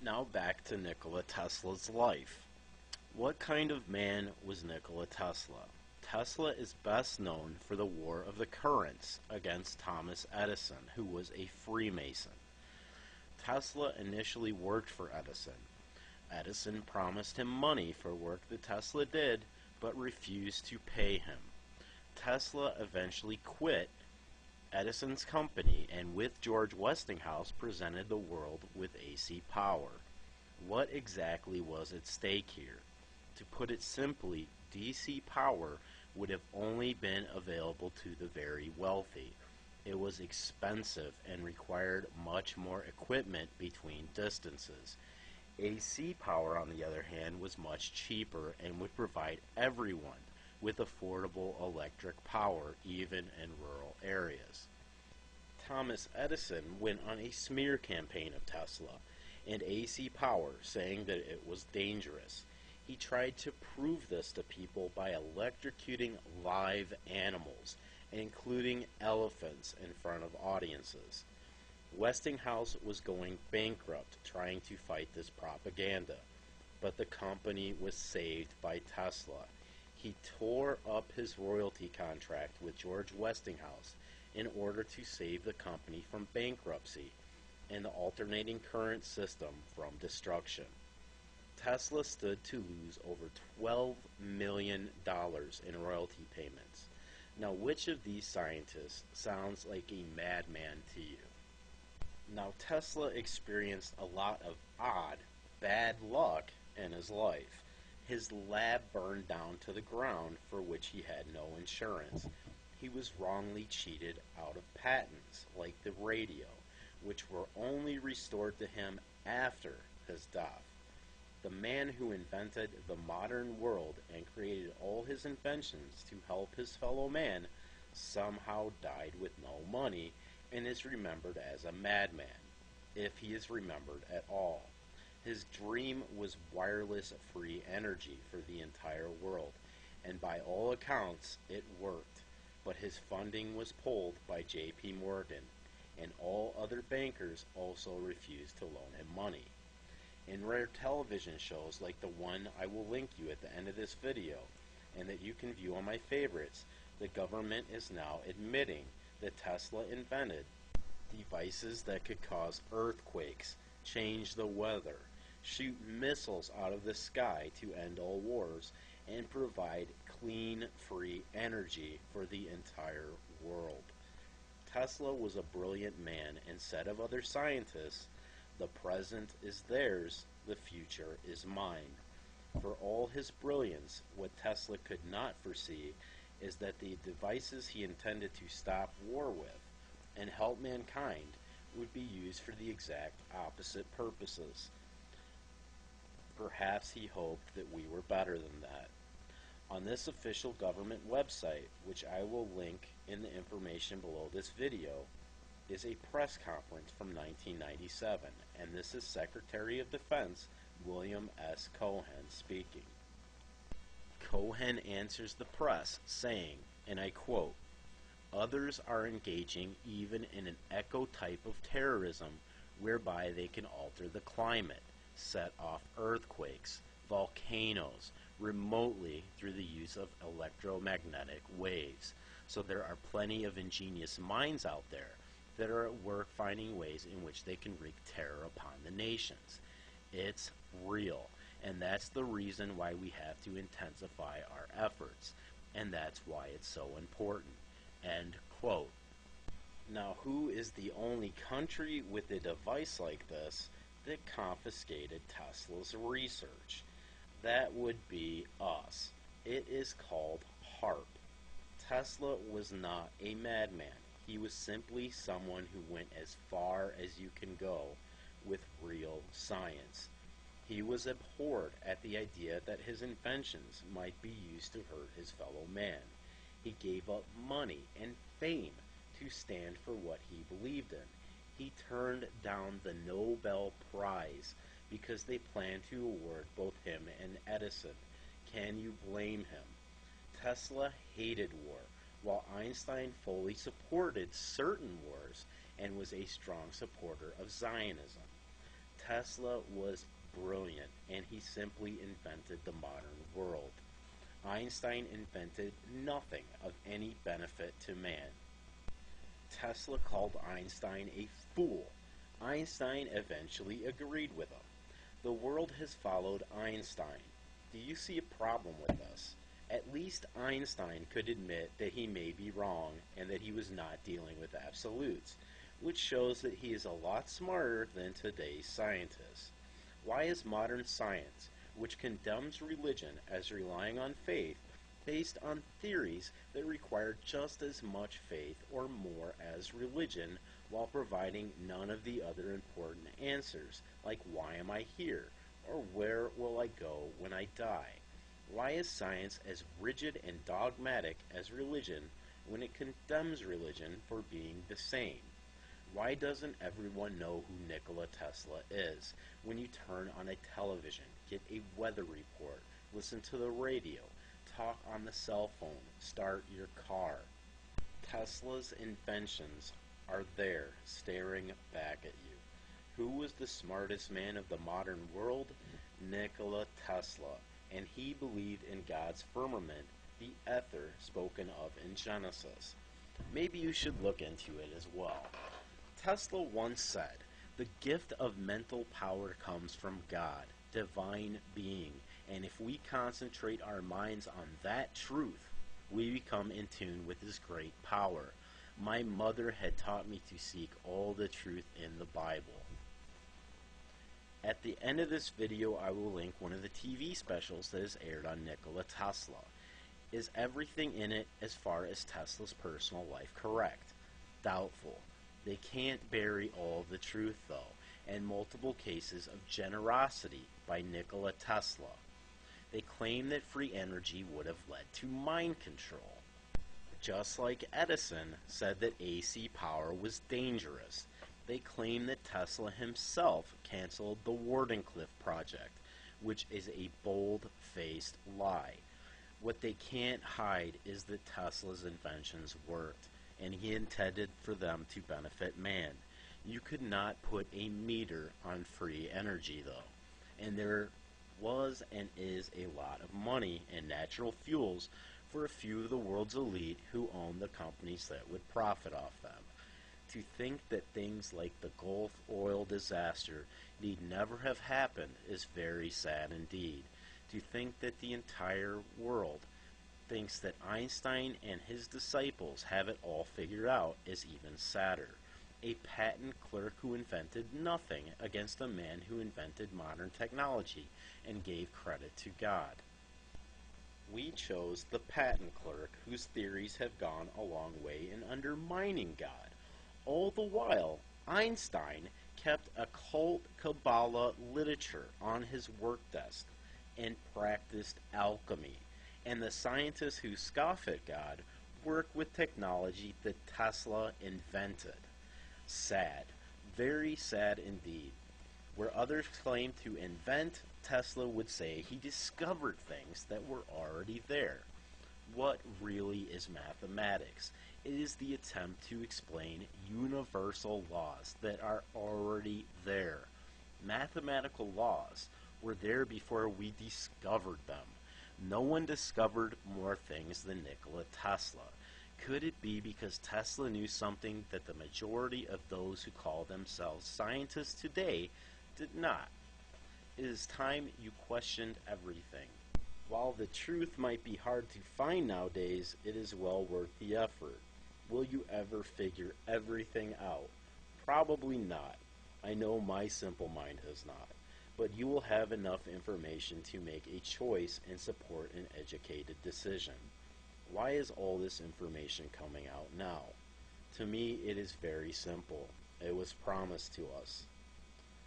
Now back to Nikola Tesla's life. What kind of man was Nikola Tesla? Tesla is best known for the War of the Currents against Thomas Edison, who was a Freemason. Tesla initially worked for Edison. Edison promised him money for work that Tesla did, but refused to pay him. Tesla eventually quit Edison's company and with George Westinghouse presented the world with AC power. What exactly was at stake here? To put it simply, DC power would have only been available to the very wealthy. It was expensive and required much more equipment between distances. AC power, on the other hand, was much cheaper and would provide everyone with affordable electric power, even in rural areas. Thomas Edison went on a smear campaign of Tesla and AC power, saying that it was dangerous. He tried to prove this to people by electrocuting live animals, including elephants, in front of audiences. Westinghouse was going bankrupt trying to fight this propaganda, but the company was saved by Tesla. He tore up his royalty contract with George Westinghouse in order to save the company from bankruptcy and the alternating current system from destruction. Tesla stood to lose over $12 million in royalty payments. Now, which of these scientists sounds like a madman to you? Now, Tesla experienced a lot of odd, bad luck in his life. His lab burned down to the ground, for which he had no insurance. He was wrongly cheated out of patents, like the radio, which were only restored to him after his death. The man who invented the modern world and created all his inventions to help his fellow man somehow died with no money and is remembered as a madman, if he is remembered at all. His dream was wireless free energy for the entire world, and by all accounts it worked, but his funding was pulled by J.P. Morgan, and all other bankers also refused to loan him money. In rare television shows like the one I will link you at the end of this video, and that you can view on my favorites, the government is now admitting that Tesla invented devices that could cause earthquakes, change the weather, shoot missiles out of the sky to end all wars, and provide clean, free energy for the entire world. Tesla was a brilliant man and said of other scientists, "The present is theirs, the future is mine." For all his brilliance, what Tesla could not foresee is that the devices he intended to stop war with and help mankind would be used for the exact opposite purposes. Perhaps he hoped that we were better than that. On this official government website, which I will link in the information below this video, is a press conference from 1997, and this is Secretary of Defense William S. Cohen speaking. Cohen answers the press saying, and I quote, "Others are engaging even in an echo type of terrorism whereby they can alter the climate, set off earthquakes, volcanoes, remotely through the use of electromagnetic waves. So there are plenty of ingenious minds out there that are at work finding ways in which they can wreak terror upon the nations. It's real, and that's the reason why we have to intensify our efforts, and that's why it's so important." End quote. Now, who is the only country with a device like this that confiscated Tesla's research? That would be us. It is called HARP. Tesla was not a madman. He was simply someone who went as far as you can go with real science. He was abhorred at the idea that his inventions might be used to hurt his fellow man. He gave up money and fame to stand for what he believed in. He turned down the Nobel Prize because they planned to award both him and Edison. Can you blame him? Tesla hated war, while Einstein fully supported certain wars and was a strong supporter of Zionism. Tesla was brilliant, and he simply invented the modern world. Einstein invented nothing of any benefit to man. Tesla called Einstein a fool. Einstein eventually agreed with him. The world has followed Einstein. Do you see a problem with this? At least Einstein could admit that he may be wrong and that he was not dealing with absolutes, which shows that he is a lot smarter than today's scientists. Why is modern science, which condemns religion as relying on faith, based on theories that require just as much faith or more as religion, while providing none of the other important answers, like why am I here, or where will I go when I die? Why is science as rigid and dogmatic as religion when it condemns religion for being the same? Why doesn't everyone know who Nikola Tesla is when you turn on a television, get a weather report, listen to the radio, talk on the cell phone, start your car? Tesla's inventions are there, staring back at you. Who was the smartest man of the modern world? Nikola Tesla, and he believed in God's firmament, the ether spoken of in Genesis. Maybe you should look into it as well. Tesla once said, "The gift of mental power comes from God, divine being, and if we concentrate our minds on that truth, we become in tune with His great power. My mother had taught me to seek all the truth in the Bible." At the end of this video, I will link one of the TV specials that is aired on Nikola Tesla. Is everything in it, as far as Tesla's personal life, correct? Doubtful. They can't bury all the truth, though, and multiple cases of generosity by Nikola Tesla. They claim that free energy would have led to mind control. Just like Edison said that AC power was dangerous, they claim that Tesla himself canceled the Wardenclyffe project, which is a bold-faced lie. What they can't hide is that Tesla's inventions worked, and he intended for them to benefit man. You could not put a meter on free energy, though, and there was and is a lot of money in natural fuels for a few of the world's elite who own the companies that would profit off them. To think that things like the Gulf oil disaster need never have happened is very sad indeed. To think that the entire world thinks that Einstein and his disciples have it all figured out is even sadder. A patent clerk who invented nothing against a man who invented modern technology and gave credit to God. We chose the patent clerk whose theories have gone a long way in undermining God. All the while, Einstein kept occult Kabbalah literature on his work desk and practiced alchemy. And the scientists who scoff at God work with technology that Tesla invented. Sad. Very sad indeed. Where others claim to invent, Tesla would say he discovered things that were already there. What really is mathematics? It is the attempt to explain universal laws that are already there. Mathematical laws were there before we discovered them. No one discovered more things than Nikola Tesla. Could it be because Tesla knew something that the majority of those who call themselves scientists today did not? It is time you questioned everything. While the truth might be hard to find nowadays, it is well worth the effort. Will you ever figure everything out? Probably not. I know my simple mind has not. But you will have enough information to make a choice and support an educated decision. Why is all this information coming out now? To me, it is very simple. It was promised to us.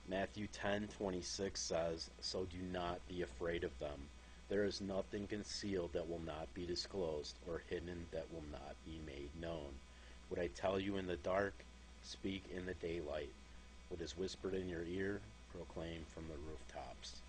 Matthew 10:26 says, "So do not be afraid of them. There is nothing concealed that will not be disclosed, or hidden that will not be made known. What I tell you in the dark, speak in the daylight. What is whispered in your ear, proclaim from the rooftops."